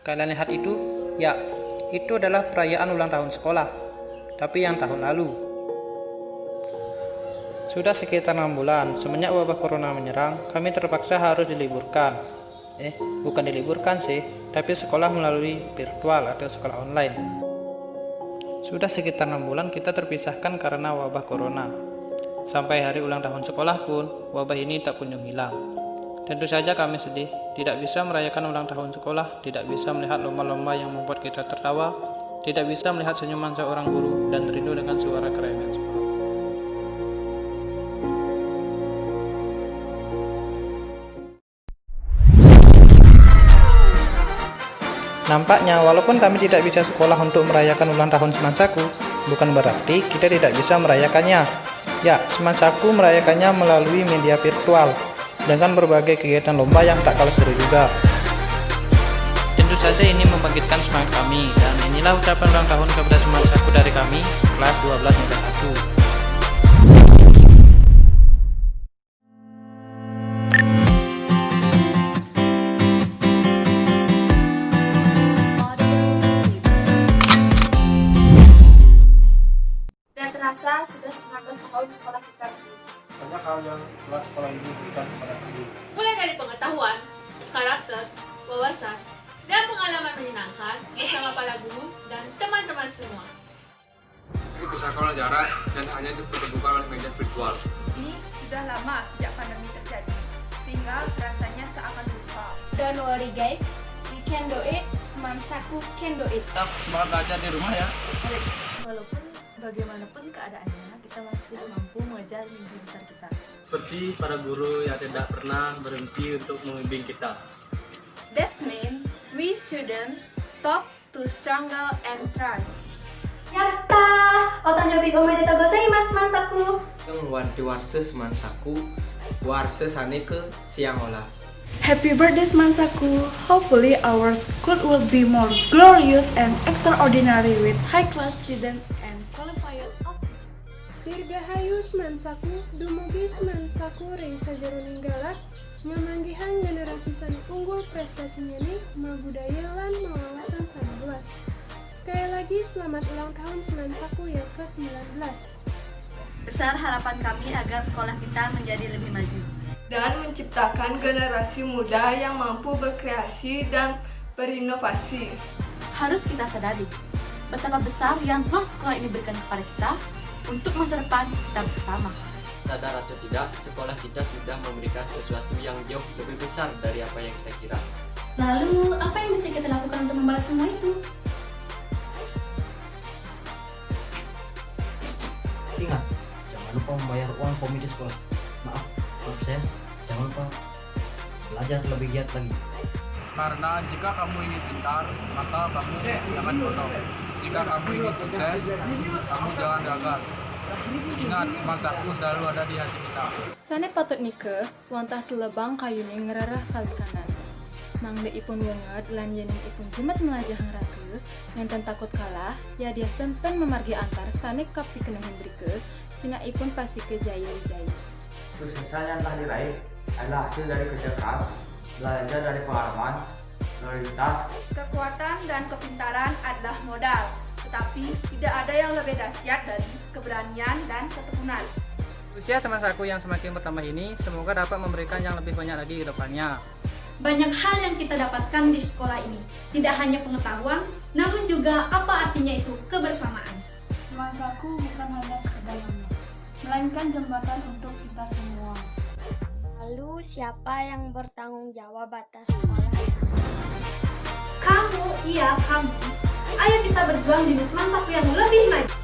Kalian lihat itu? Ya, itu adalah perayaan ulang tahun sekolah, tapi yang tahun lalu. Sudah sekitar 6 bulan, semenjak wabah corona menyerang, kami terpaksa harus diliburkan. Bukan diliburkan sih, tapi sekolah melalui virtual atau sekolah online. Sudah sekitar 6 bulan kita terpisahkan karena wabah corona. Sampai hari ulang tahun sekolah pun, wabah ini tak kunjung hilang. Tentu saja kami sedih, tidak bisa merayakan ulang tahun sekolah, tidak bisa melihat lomba-lomba yang membuat kita tertawa, tidak bisa melihat senyuman seorang guru, dan rindu dengan suara kerennya sekolah. Nampaknya, walaupun kami tidak bisa sekolah untuk merayakan ulang tahun Semansaku, bukan berarti kita tidak bisa merayakannya. Ya, Semansaku merayakannya melalui media virtual, dengan berbagai kegiatan lomba yang tak kalah seru juga. Tentu saja ini membangkitkan semangat kami, dan inilah ucapan ulang tahun kepada Semansaku dari kami, kelas 12 IPA 1. Terasa sudah 19 tahun sekolah kita. Banyak hal yang telah sekolah ini berikan kepada kami. Mulai dari pengetahuan, karakter, wawasan, dan pengalaman menyenangkan bersama para guru dan teman-teman semua. Ini bersekolah jarak dan hanya dipertemukan oleh media virtual. Ini sudah lama sejak pandemi terjadi, sehingga rasanya seakan lupa. Don't worry guys, we can do it. Semansaku can do it. Tetap semangat belajar di rumah ya. Walaupun bagaimanapun keadaannya, kita masih mampu mengejar mimpi besar kita. Seperti para guru yang tidak pernah berhenti untuk membimbing kita. That means we shouldn't stop to struggle and try. Yatta! Otanjobit omedetou gozaimasu, Semansaku! Yang wanti warse Semansaku, warse saneke siang olas. Happy birthday Semansaku! Hopefully our school will be more glorious and extraordinary with high-class students and qualified officers. Dirgahayu Semansaku, dumugi Semansaku ring sajarun galak, ngamanggihan generasi sani unggul prestasinya nih, budaya lan mawawasan sani luas. Sekali lagi selamat ulang tahun Semansaku yang ke-19. Besar harapan kami agar sekolah kita menjadi lebih maju Dan menciptakan generasi muda yang mampu berkreasi dan berinovasi. Harus kita sadari betapa besar yang telah sekolah ini berikan kepada kita untuk masa depan kita bersama. Sadar atau tidak, sekolah kita sudah memberikan sesuatu yang jauh lebih besar dari apa yang kita kira. Lalu, apa yang bisa kita lakukan untuk membalas semua itu? Ingat, jangan lupa membayar uang komite sekolah. Maaf saya, jangan lupa belajar lebih giat lagi. Karena jika kamu ingin pintar, maka kamu jangan bodoh. Jika kamu ingin sukses, kamu jangan gagal. Ingat, Semansaku selalu ada di hati kita. Sane patut nike, wantah telebang kayune ngerarah kali kanan. Mangde ipun wenget lan yening ipun jimat melajah ngerake, nenten takut kalah, ya dia senten memargi antar sane kap pikeneng hendrike, sina ipun pasti kejaya-jaya. Kesuksesan yang telah diraih adalah hasil dari kerja keras, belajar dari pengalaman, loyalitas. Kekuatan dan kepintaran adalah modal, tetapi tidak ada yang lebih dahsyat dari keberanian dan ketekunan. Usia Semansaku yang semakin bertambah ini, semoga dapat memberikan yang lebih banyak lagi ke depannya. Banyak hal yang kita dapatkan di sekolah ini, tidak hanya pengetahuan, namun juga apa artinya itu kebersamaan. Semansaku bukan hanya sekedar nama, melainkan jembatan untuk kita semua. Lalu siapa yang bertanggung jawab atas sekolah? Kamu, iya kamu. Ayo kita berjuang di Semansaku yang lebih maju.